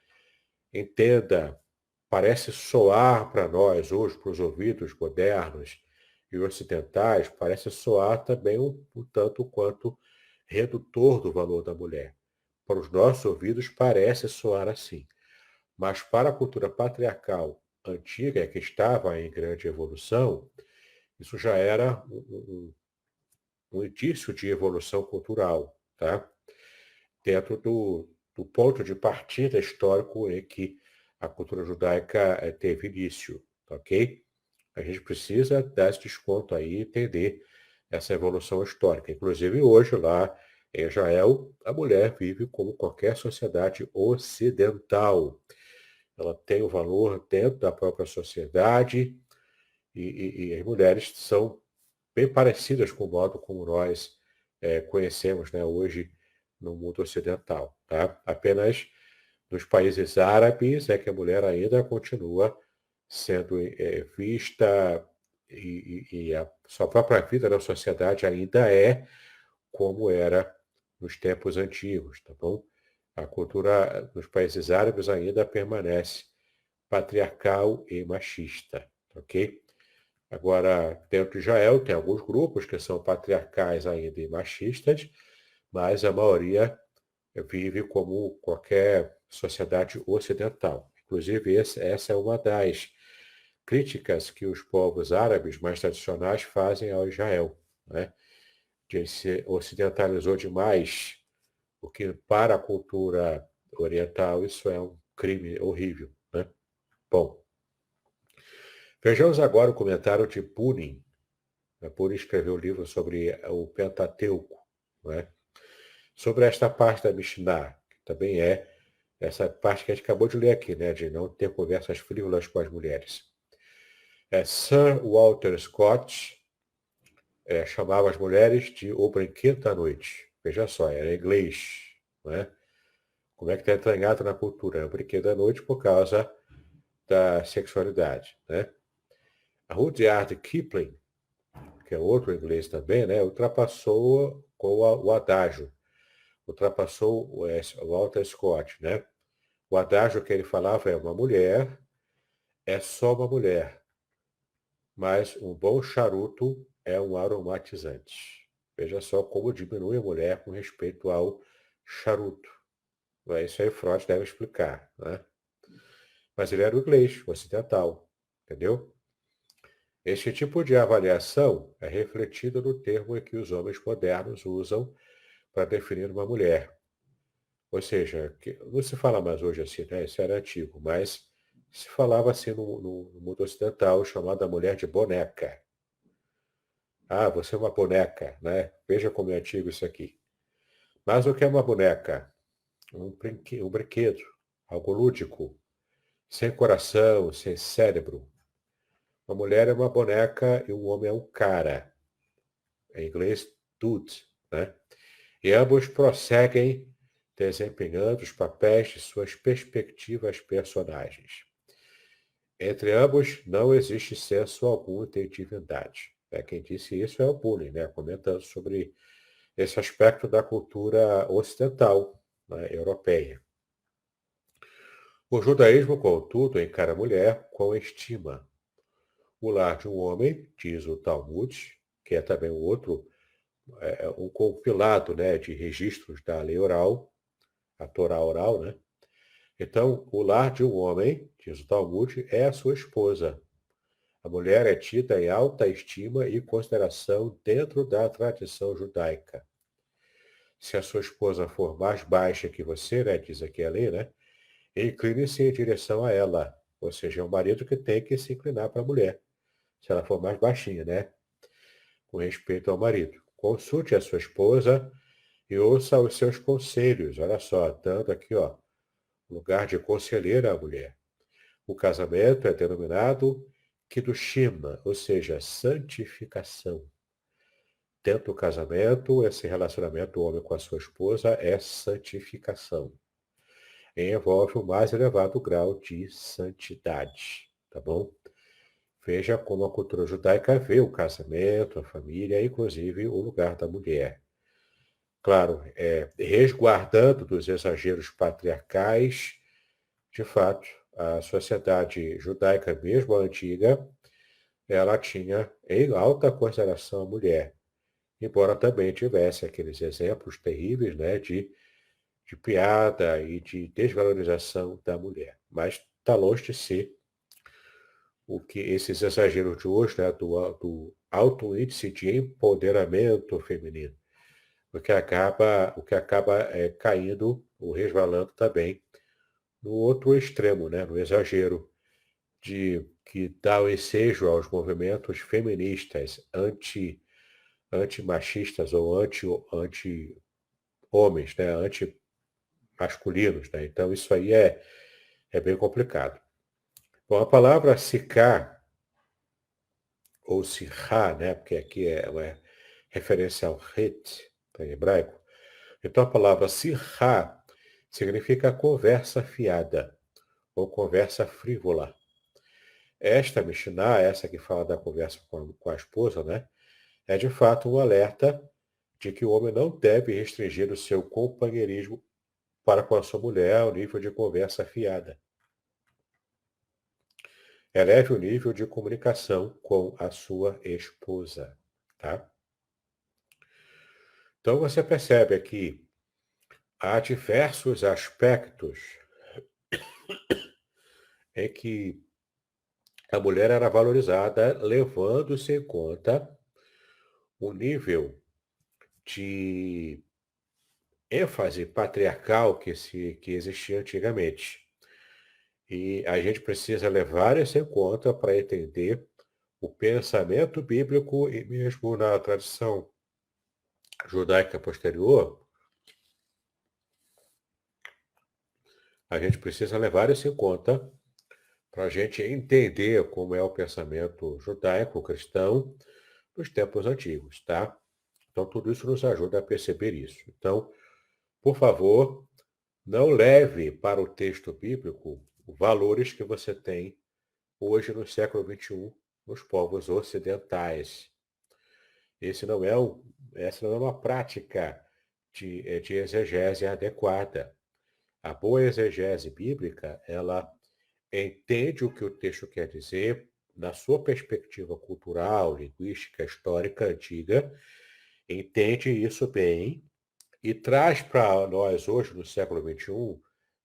Entenda, parece soar para nós hoje, para os ouvidos modernos e ocidentais, parece soar também um tanto quanto redutor do valor da mulher. Para os nossos ouvidos parece soar assim, mas para a cultura patriarcal antiga, que estava em grande evolução, isso já era um indício de evolução cultural, tá? Dentro do ponto de partida histórico em que a cultura judaica teve início, tá ok? A gente precisa dar esse desconto aí e entender essa evolução histórica. Inclusive hoje lá em Israel, a mulher vive como qualquer sociedade ocidental. Ela tem o valor dentro da própria sociedade e as mulheres são bem parecidas com o modo como nós conhecemos, né, hoje no mundo ocidental. Tá? Apenas nos países árabes é que a mulher ainda continua sendo vista e a sua própria vida na sociedade ainda é como era nos tempos antigos, tá bom? A cultura nos países árabes ainda permanece patriarcal e machista, ok? Agora, dentro de Israel, tem alguns grupos que são patriarcais ainda e machistas, mas a maioria vive como qualquer sociedade ocidental. Inclusive, essa é uma das críticas que os povos árabes mais tradicionais fazem ao Israel, né? Que se ocidentalizou demais, porque para a cultura oriental isso é um crime horrível, né? Bom, vejamos agora o comentário de Punin. Punin escreveu um livro sobre o Pentateuco, né? Sobre esta parte da Mishnah, que também é essa parte que a gente acabou de ler aqui, né? De não ter conversas frívolas com as mulheres. Sir Walter Scott chamava as mulheres de o brinquedo da noite. Veja só, era inglês, né? Como é que está entranhado na cultura? É o brinquedo da noite por causa da sexualidade, né? A Rudyard Kipling, que é outro inglês também, né? Ultrapassou com o adágio. Ultrapassou o Walter Scott, né? O adágio que ele falava é uma mulher, é só uma mulher, mas um bom charuto é um aromatizante. Veja só como diminui a mulher com respeito ao charuto. Isso aí Freud deve explicar, né? Mas ele era o inglês, o ocidental, entendeu? Este tipo de avaliação é refletido no termo que os homens modernos usam para definir uma mulher. Ou seja, não se fala mais hoje assim, né? Isso era antigo, mas se falava assim no mundo ocidental, chamada mulher de boneca. Ah, você é uma boneca, né? Veja como é antigo isso aqui. Mas o que é uma boneca? Um brinquedo, algo lúdico, sem coração, sem cérebro. Uma mulher é uma boneca e um homem é um cara. Em inglês juventude, né? E ambos prosseguem desempenhando os papéis de suas perspectivas personagens. Entre ambos não existe senso algum de divindade. Quem disse isso é o Bully, né? Comentando sobre esse aspecto da cultura ocidental, né, europeia. O judaísmo, contudo, encara a mulher com estima. O lar de um homem, diz o Talmud, que é também um compilado, né, de registros da lei oral, a Torá oral, né? Então, o lar de um homem, diz o Talmud, é a sua esposa. A mulher é tida em alta estima e consideração dentro da tradição judaica. Se a sua esposa for mais baixa que você, né, diz aqui a lei, né, incline-se em direção a ela. Ou seja, é o marido que tem que se inclinar para a mulher, se ela for mais baixinha, né, com respeito ao marido. Consulte a sua esposa e ouça os seus conselhos. Olha só, dando aqui, ó, lugar de conselheira à mulher. O casamento é denominado Kiddushim, ou seja, santificação. Dentro do casamento, esse relacionamento do homem com a sua esposa é santificação. E envolve o mais elevado grau de santidade, tá bom? Veja como a cultura judaica vê o casamento, a família, inclusive o lugar da mulher. Claro, resguardando dos exageros patriarcais, de fato, a sociedade judaica, mesmo a antiga, ela tinha em alta consideração a mulher, embora também tivesse aqueles exemplos terríveis, né, de piada e de desvalorização da mulher. Mas está longe de ser o que esses exageros de hoje, né, do alto índice de empoderamento feminino, o que acaba caindo ou resvalando também no outro extremo, né, no exagero de que dá o ensejo aos movimentos feministas anti-machistas ou anti-homens, né, anti-masculinos, né? Então isso aí é bem complicado. Bom, a palavra sikar, ou sirá, né, porque aqui é uma referência ao het, em hebraico. Então a palavra sirá significa conversa fiada ou conversa frívola. Esta Mishnah, essa que fala da conversa com a esposa, né, é de fato um alerta de que o homem não deve restringir o seu companheirismo para com a sua mulher ao nível de conversa fiada. Eleve o nível de comunicação com a sua esposa, tá? Então você percebe aqui, há diversos aspectos em que a mulher era valorizada, levando-se em conta o nível de ênfase patriarcal que existia antigamente. E a gente precisa levar isso em conta para entender o pensamento bíblico e mesmo na tradição judaica posterior, a gente precisa levar isso em conta para a gente entender como é o pensamento judaico cristão dos tempos antigos, tá? Então, tudo isso nos ajuda a perceber isso. Então, por favor, não leve para o texto bíblico valores que você tem hoje no século XXI nos povos ocidentais. Essa não é uma prática de exegese adequada. A boa exegese bíblica, ela entende o que o texto quer dizer na sua perspectiva cultural, linguística, histórica antiga, entende isso bem e traz para nós hoje, no século XXI,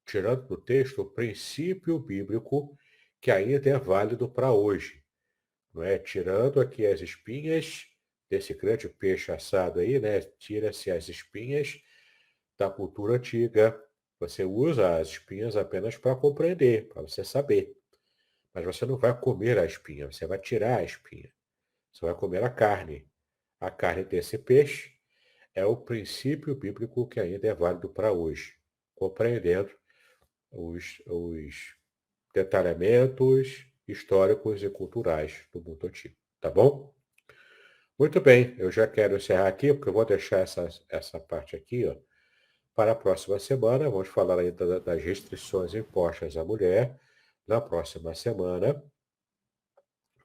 tirando do texto o princípio bíblico que ainda é válido para hoje. Não é? Tirando aqui as espinhas desse grande peixe assado aí, né? Tira-se as espinhas da cultura antiga. Você usa as espinhas apenas para compreender, para você saber. Mas você não vai comer a espinha, você vai tirar a espinha. Você vai comer a carne. A carne desse peixe é o princípio bíblico que ainda é válido para hoje, compreendendo os detalhamentos históricos e culturais do mundo antigo. Tá bom? Muito bem, eu já quero encerrar aqui, porque eu vou deixar essa parte aqui, ó, para a próxima semana. Vamos falar ainda das restrições impostas à mulher na próxima semana.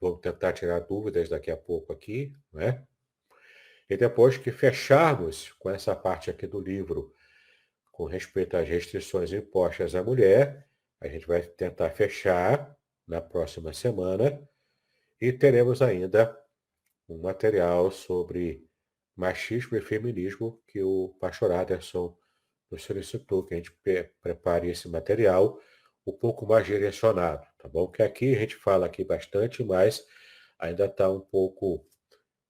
Vamos tentar tirar dúvidas daqui a pouco aqui, né? E depois que fecharmos com essa parte aqui do livro, com respeito às restrições impostas à mulher, a gente vai tentar fechar na próxima semana e teremos ainda um material sobre machismo e feminismo que o pastor Aderson nos solicitou que a gente prepare esse material um pouco mais direcionado, tá bom? Que aqui a gente fala aqui bastante, mas ainda está um pouco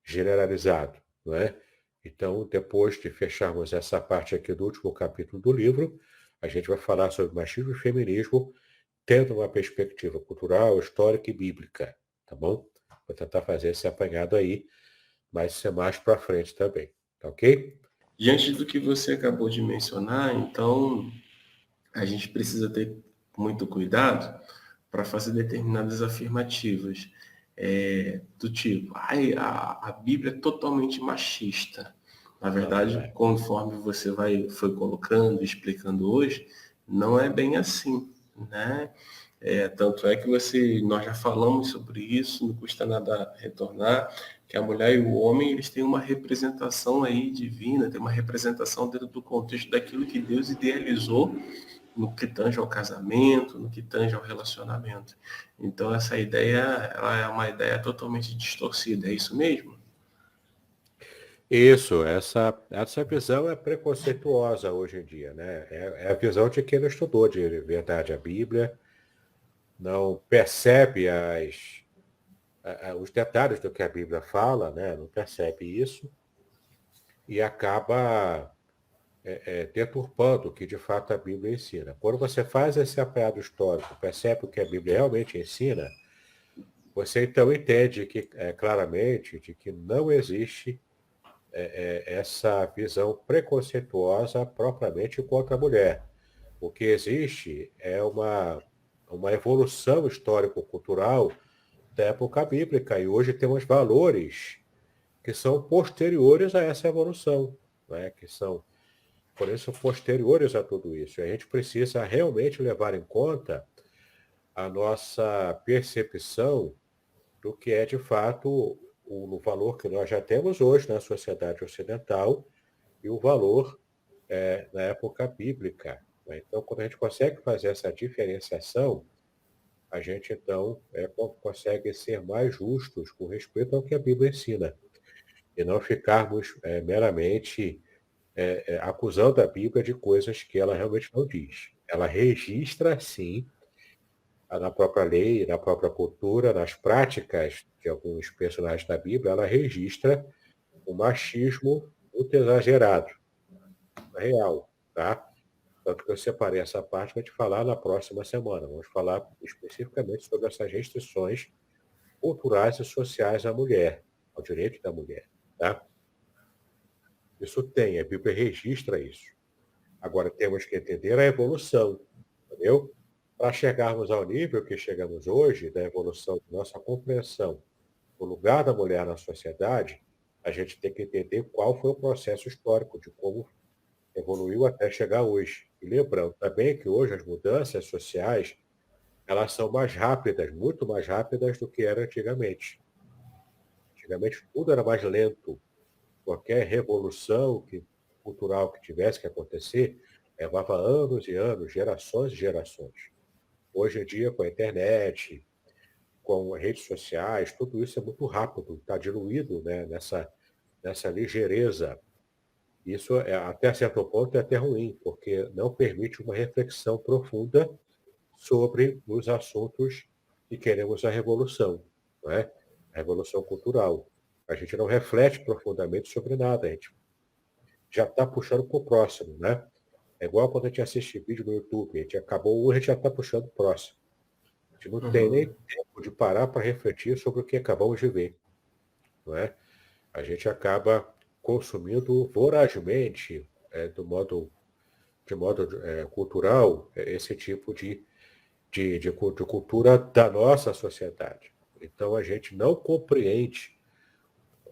generalizado, não é? Então, depois de fecharmos essa parte aqui do último capítulo do livro, a gente vai falar sobre machismo e feminismo, tendo uma perspectiva cultural, histórica e bíblica, tá bom? Vou tentar fazer esse apanhado aí, mas isso é mais para frente também, tá ok? Diante do que você acabou de mencionar, então a gente precisa ter muito cuidado para fazer determinadas afirmativas. Do tipo, ai, a Bíblia é totalmente machista. Na Não, não verdade, é. conforme você foi colocando, explicando hoje, não é bem assim, né? Tanto é que nós já falamos sobre isso, não custa nada retornar, que a mulher e o homem eles têm uma representação aí divina, tem uma representação dentro do contexto daquilo que Deus idealizou no que tange ao casamento, no que tange ao relacionamento. Então essa ideia, ela é uma ideia totalmente distorcida, é isso mesmo? Isso, essa visão é preconceituosa hoje em dia, né? É a visão de quem não estudou de verdade a Bíblia, não percebe os detalhes do que a Bíblia fala, né? Não percebe isso e acaba deturpando o que de fato a Bíblia ensina. Quando você faz esse apanhado histórico, percebe o que a Bíblia realmente ensina, você então entende que, claramente de que não existe essa visão preconceituosa propriamente contra a mulher. O que existe é uma evolução histórico-cultural da época bíblica, e hoje temos valores que são posteriores a essa evolução, né? Que são, por isso, posteriores a tudo isso. E a gente precisa realmente levar em conta a nossa percepção do que é, de fato, o valor que nós já temos hoje na sociedade ocidental e o valor na época bíblica, né? Então, quando a gente consegue fazer essa diferenciação, a gente, então, consegue ser mais justos com respeito ao que a Bíblia ensina, e não ficarmos meramente acusando a Bíblia de coisas que ela realmente não diz. Ela registra, sim, na própria lei, na própria cultura, nas práticas de alguns personagens da Bíblia, ela registra o machismo muito exagerado, real, tá? Tanto que eu separei essa parte para te falar na próxima semana. Vamos falar especificamente sobre essas restrições culturais e sociais à mulher, ao direito da mulher, tá? Isso tem, a Bíblia registra isso. Agora temos que entender a evolução, entendeu? Para chegarmos ao nível que chegamos hoje, da evolução de nossa compreensão do lugar da mulher na sociedade, a gente tem que entender qual foi o processo histórico de como evoluiu até chegar hoje. E lembrando também que hoje as mudanças sociais, elas são mais rápidas, muito mais rápidas do que era antigamente. Antigamente tudo era mais lento. Qualquer revolução cultural que tivesse que acontecer, levava anos e anos, gerações e gerações. Hoje em dia, com a internet, com as redes sociais, tudo isso é muito rápido, está diluído, né, nessa ligeireza. Isso, até certo ponto, é até ruim, porque não permite uma reflexão profunda sobre os assuntos que queremos a revolução, não é? A revolução cultural. A gente não reflete profundamente sobre nada, a gente já está puxando para o próximo, né? É igual quando a gente assiste vídeo no YouTube, a gente acabou um, a gente já está puxando o próximo. A gente não tem nem Uhum. tempo de parar para refletir sobre o que acabamos de ver, não é? A gente acaba consumindo vorazmente, de modo cultural, esse tipo de cultura da nossa sociedade. Então, a gente não compreende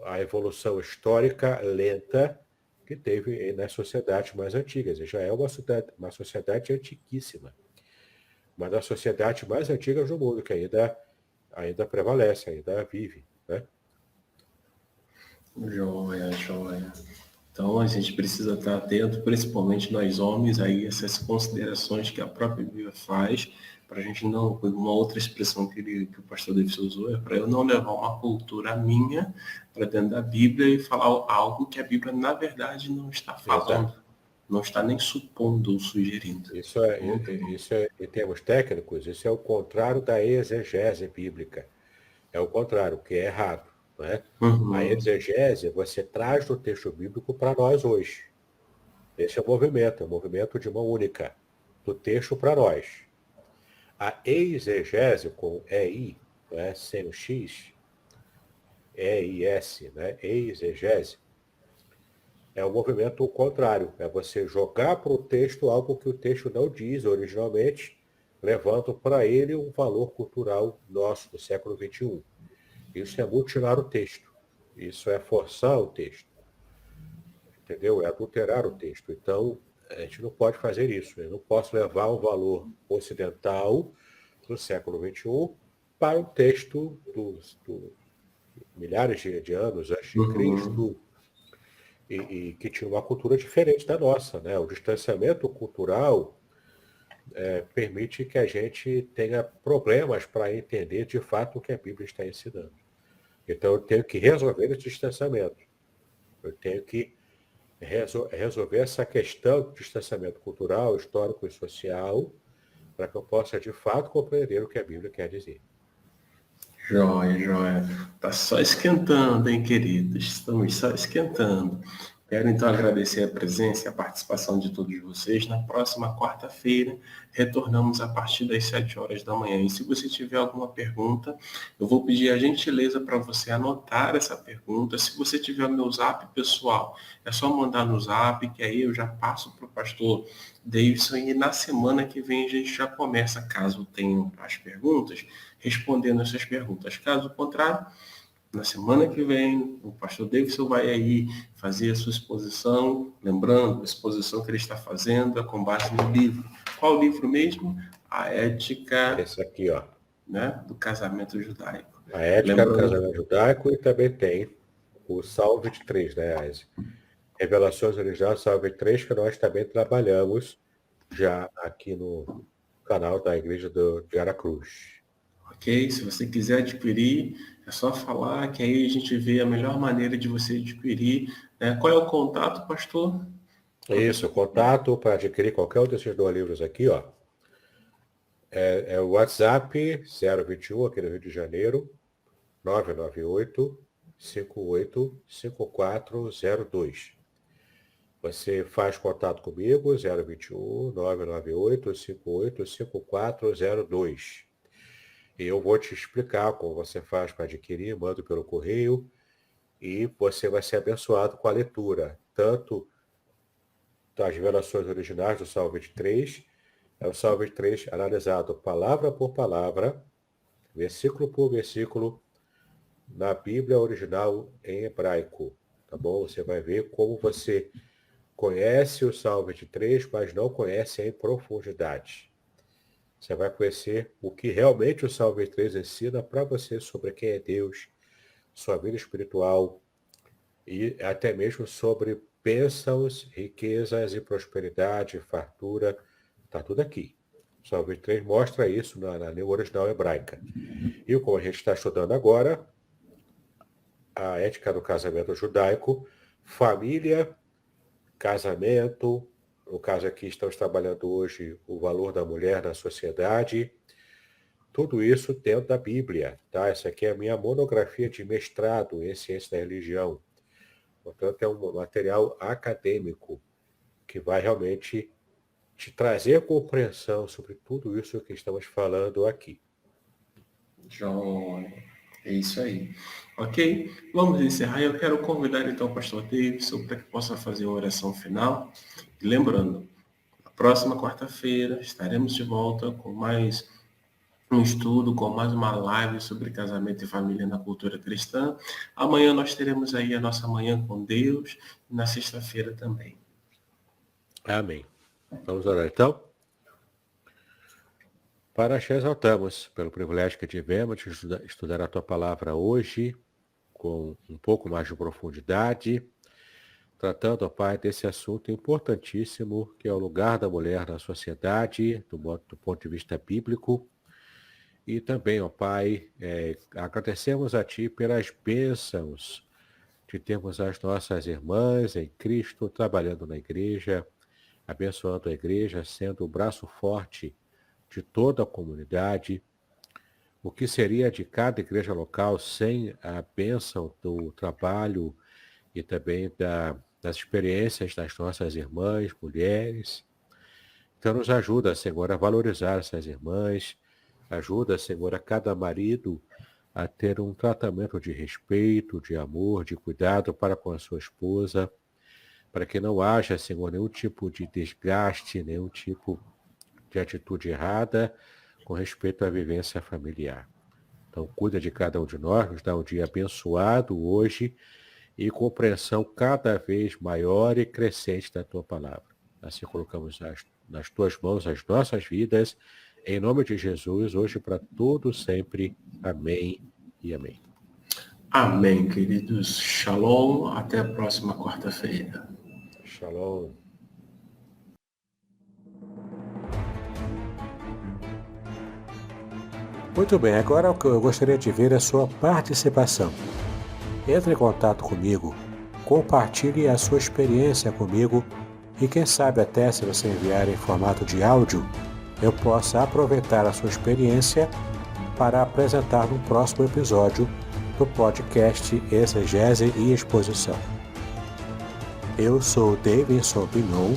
a evolução histórica lenta que teve nas sociedades mais antigas. Já é uma sociedade antiquíssima, uma das sociedades mais antigas do mundo, que ainda prevalece, ainda vive, né? Joia, joia. Então a gente precisa estar atento, principalmente nós homens, aí essas considerações que a própria Bíblia faz, para a gente não, uma outra expressão que o pastor Davis usou, é para eu não levar uma cultura minha para dentro da Bíblia e falar algo que a Bíblia, na verdade, não está falando, Exato. não está nem supondo ou sugerindo. Isso é, em termos técnicos, isso é o contrário da exegese bíblica. É o contrário, o que é errado, né? A Uhum. exegese, você traz o texto bíblico para nós hoje. Esse é o movimento de mão única, do texto para nós. A exegese, com EI, né, sem o X, EIS, né, exegese, é o movimento contrário. É você jogar para o texto algo que o texto não diz originalmente, levando para ele um valor cultural nosso do século XXI. Isso é mutilar o texto. Isso é forçar o texto. Entendeu? É adulterar o texto. Então, a gente não pode fazer isso. Eu não posso levar o valor ocidental do século XXI para um texto dos milhares de anos antes de Uhum. Cristo e que tinha uma cultura diferente da nossa, né? O distanciamento cultural permite que a gente tenha problemas para entender de fato o que a Bíblia está ensinando. Então, eu tenho que resolver esse distanciamento. Eu tenho que resolver essa questão do distanciamento cultural, histórico e social, para que eu possa, de fato, compreender o que a Bíblia quer dizer. Joia, joia. Tá só esquentando, hein, queridos? Estamos só esquentando. Quero então agradecer a presença e a participação de todos vocês. Na próxima quarta-feira, retornamos a partir das 7 horas da manhã. E se você tiver alguma pergunta, eu vou pedir a gentileza para você anotar essa pergunta. Se você tiver o meu zap pessoal, é só mandar no zap, que aí eu já passo para o pastor Davidson. E na semana que vem a gente já começa, caso tenham as perguntas, respondendo essas perguntas. Caso contrário, na semana que vem, o pastor Davidson vai aí fazer a sua exposição, lembrando a exposição que ele está fazendo é com base no livro. Qual livro mesmo? A Ética, Esse aqui, ó, né, do Casamento Judaico. a ética do Lembrando, casamento judaico, e também tem o Salmo 23, né? As revelações originais do Salmo 23, que nós também trabalhamos já aqui no canal da Igreja de Aracruz. ok? Se você quiser adquirir, é só falar que aí a gente vê a melhor maneira de você adquirir. Né? Qual é o contato, pastor? Para a Isso, o pessoa. contato para adquirir qualquer um desses dois livros aqui, ó, é o WhatsApp 021, aqui no Rio de Janeiro, 998-585402. Você faz contato comigo, 021 998-585402. E eu vou te explicar como você faz para adquirir, mando pelo correio, e você vai ser abençoado com a leitura, tanto das revelações originais do Salmo 23, é o Salmo 23 analisado palavra por palavra, versículo por versículo, na Bíblia original em hebraico, tá bom? Você vai ver como você conhece o Salmo 23, mas não conhece em profundidade. Você vai conhecer o que realmente o Salmo 23 ensina para você sobre quem é Deus, sua vida espiritual e até mesmo sobre bênçãos, riquezas e prosperidade, fartura. Está tudo aqui. O Salmo 23 mostra isso na língua original hebraica. E como a gente está estudando agora, a ética do casamento judaico, família, casamento, no caso aqui estamos trabalhando hoje o valor da mulher na sociedade, tudo isso dentro da Bíblia, tá? Essa aqui é a minha monografia de mestrado em ciência da religião. Portanto, é um material acadêmico que vai realmente te trazer compreensão sobre tudo isso que estamos falando aqui. Joia. É isso aí. Ok? Vamos encerrar. Eu quero convidar então o pastor Davidson para que possa fazer uma oração final. E lembrando, na próxima quarta-feira estaremos de volta com mais um estudo com mais uma live sobre casamento e família na cultura cristã. Amanhã nós teremos aí a nossa manhã com Deus e na sexta-feira também. Amém. Vamos orar então? Para te exaltamos pelo privilégio que tivemos de estudar a tua palavra hoje com um pouco mais de profundidade, tratando, ó Pai, desse assunto importantíssimo que é o lugar da mulher na sociedade, do ponto de vista bíblico. E também, ó Pai, agradecemos a Ti pelas bênçãos de termos as nossas irmãs em Cristo trabalhando na igreja, abençoando a igreja, sendo o braço forte de toda a comunidade. O que seria de cada igreja local sem a bênção do trabalho e também das experiências das nossas irmãs, mulheres? Então nos ajuda, Senhor, a valorizar essas irmãs. Ajuda, Senhor, a cada marido a ter um tratamento de respeito, de amor, de cuidado para com a sua esposa, para que não haja, Senhor, nenhum tipo de desgaste, nenhum tipo de atitude errada com respeito à vivência familiar. Então, cuida de cada um de nós, nos dá um dia abençoado hoje e compreensão cada vez maior e crescente da Tua palavra. Assim colocamos nas Tuas mãos as nossas vidas, em nome de Jesus, hoje para todos sempre. Amém e amém. Amém, queridos. Shalom. Até a próxima quarta-feira. Shalom. Muito bem, agora eu gostaria de ver a sua participação. Entre em contato comigo, compartilhe a sua experiência comigo e quem sabe até se você enviar em formato de áudio, eu possa aproveitar a sua experiência para apresentar no próximo episódio do podcast Exegese e Exposição. Eu sou Davidson Binon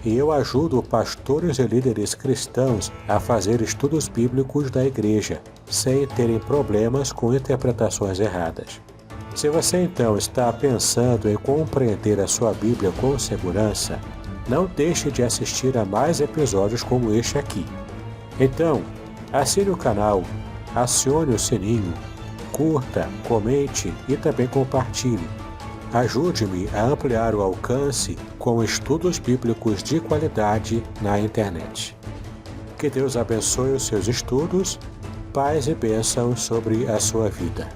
e eu ajudo pastores e líderes cristãos a fazer estudos bíblicos da igreja, sem terem problemas com interpretações erradas. Se você então está pensando em compreender a sua Bíblia com segurança, não deixe de assistir a mais episódios como este aqui. Então, assine o canal, acione o sininho, curta, comente e também compartilhe. Ajude-me a ampliar o alcance com estudos bíblicos de qualidade na internet. Que Deus abençoe os seus estudos, paz e bênçãos sobre a sua vida.